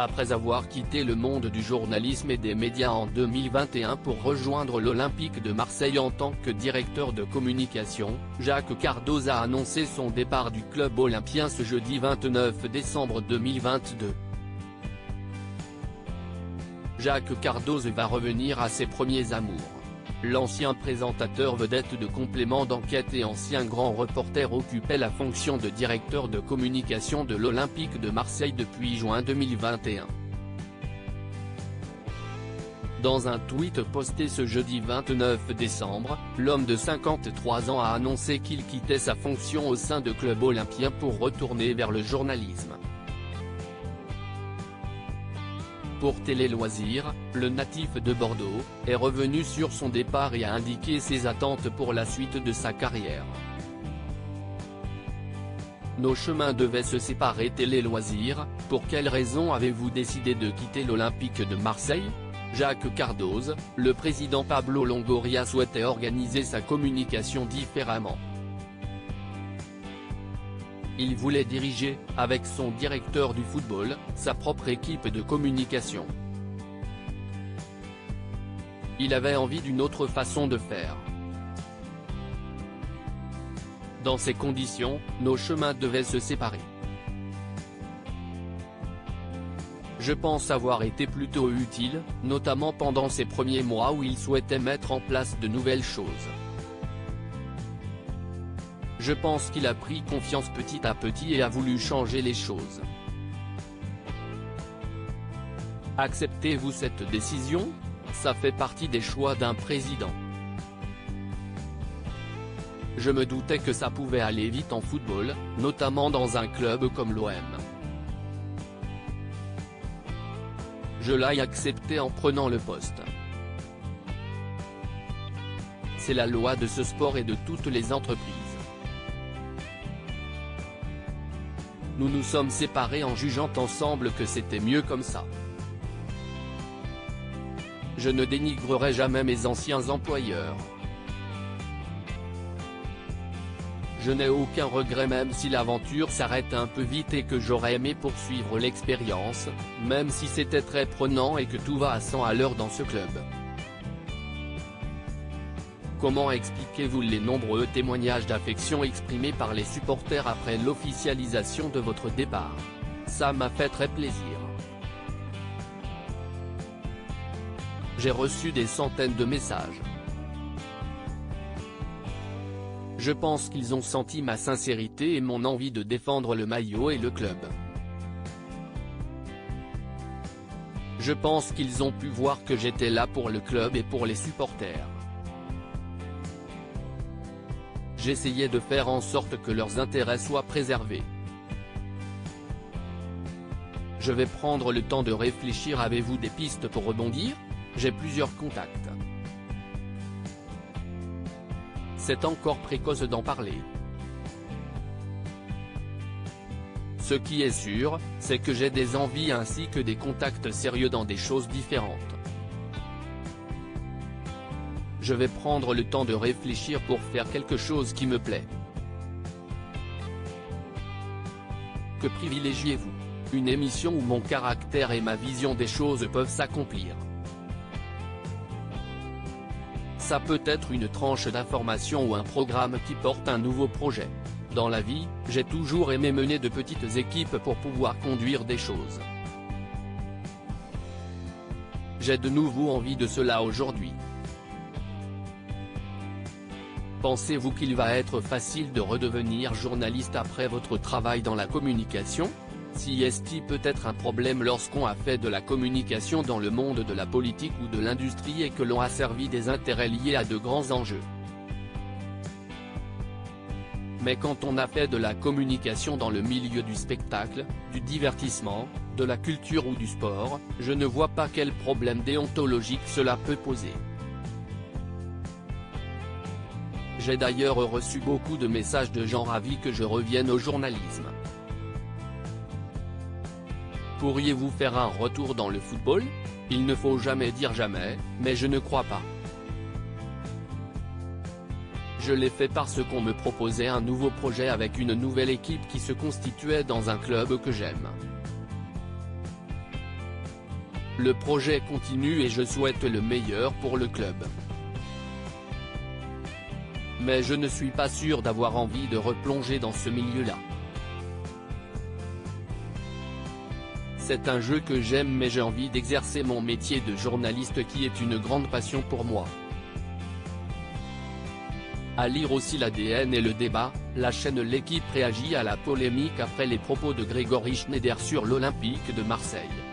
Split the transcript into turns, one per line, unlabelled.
Après avoir quitté le monde du journalisme et des médias en 2021 pour rejoindre l'Olympique de Marseille en tant que directeur de communication, Jacques Cardoz a annoncé son départ du club olympien ce jeudi 29 décembre 2022. Jacques Cardoz va revenir à ses premiers amours. L'ancien présentateur vedette de compléments d'enquête et ancien grand reporter occupait la fonction de directeur de communication de l'Olympique de Marseille depuis juin 2021. Dans un tweet posté ce jeudi 29 décembre, l'homme de 53 ans a annoncé qu'il quittait sa fonction au sein de club olympien pour retourner vers le journalisme. Pour Télé Loisirs, le natif de Bordeaux est revenu sur son départ et a indiqué ses attentes pour la suite de sa carrière. Nos chemins devaient se séparer. Télé Loisirs, pour quelles raisons avez-vous décidé de quitter l'Olympique de Marseille ? Jacques Cardoz, le président Pablo Longoria souhaitait organiser sa communication différemment. Il voulait diriger, avec son directeur du football, sa propre équipe de communication. Il avait envie d'une autre façon de faire. Dans ces conditions, nos chemins devaient se séparer. Je pense avoir été plutôt utile, notamment pendant ces premiers mois où il souhaitait mettre en place de nouvelles choses. Je pense qu'il a pris confiance petit à petit et a voulu changer les choses. Acceptez-vous cette décision ? Ça fait partie des choix d'un président. Je me doutais que ça pouvait aller vite en football, notamment dans un club comme l'OM. Je l'ai accepté en prenant le poste. C'est la loi de ce sport et de toutes les entreprises. Nous nous sommes séparés en jugeant ensemble que c'était mieux comme ça. Je ne dénigrerai jamais mes anciens employeurs. Je n'ai aucun regret même si l'aventure s'arrête un peu vite et que j'aurais aimé poursuivre l'expérience, même si c'était très prenant et que tout va à 100 à l'heure dans ce club. Comment expliquez-vous les nombreux témoignages d'affection exprimés par les supporters après l'officialisation de votre départ ? Ça m'a fait très plaisir. J'ai reçu des centaines de messages. Je pense qu'ils ont senti ma sincérité et mon envie de défendre le maillot et le club. Je pense qu'ils ont pu voir que j'étais là pour le club et pour les supporters. J'essayais de faire en sorte que leurs intérêts soient préservés. Je vais prendre le temps de réfléchir. Avez-vous des pistes pour rebondir ? J'ai plusieurs contacts. C'est encore précoce d'en parler. Ce qui est sûr, c'est que j'ai des envies ainsi que des contacts sérieux dans des choses différentes. Je vais prendre le temps de réfléchir pour faire quelque chose qui me plaît. Que privilégiez-vous ? Une émission où mon caractère et ma vision des choses peuvent s'accomplir. Ça peut être une tranche d'information ou un programme qui porte un nouveau projet. Dans la vie, j'ai toujours aimé mener de petites équipes pour pouvoir conduire des choses. J'ai de nouveau envie de cela aujourd'hui. Pensez-vous qu'il va être facile de redevenir journaliste après votre travail dans la communication ? Si est-il peut être un problème lorsqu'on a fait de la communication dans le monde de la politique ou de l'industrie et que l'on a servi des intérêts liés à de grands enjeux. Mais quand on a fait de la communication dans le milieu du spectacle, du divertissement, de la culture ou du sport, je ne vois pas quel problème déontologique cela peut poser. J'ai d'ailleurs reçu beaucoup de messages de gens ravis que je revienne au journalisme. Pourriez-vous faire un retour dans le football ? Il ne faut jamais dire jamais, mais je ne crois pas. Je l'ai fait parce qu'on me proposait un nouveau projet avec une nouvelle équipe qui se constituait dans un club que j'aime. Le projet continue et je souhaite le meilleur pour le club. Mais je ne suis pas sûr d'avoir envie de replonger dans ce milieu-là. C'est un jeu que j'aime mais j'ai envie d'exercer mon métier de journaliste qui est une grande passion pour moi. À lire aussi l'ADN et le débat, la chaîne L'Équipe réagit à la polémique après les propos de Grégory Schneider sur l'Olympique de Marseille.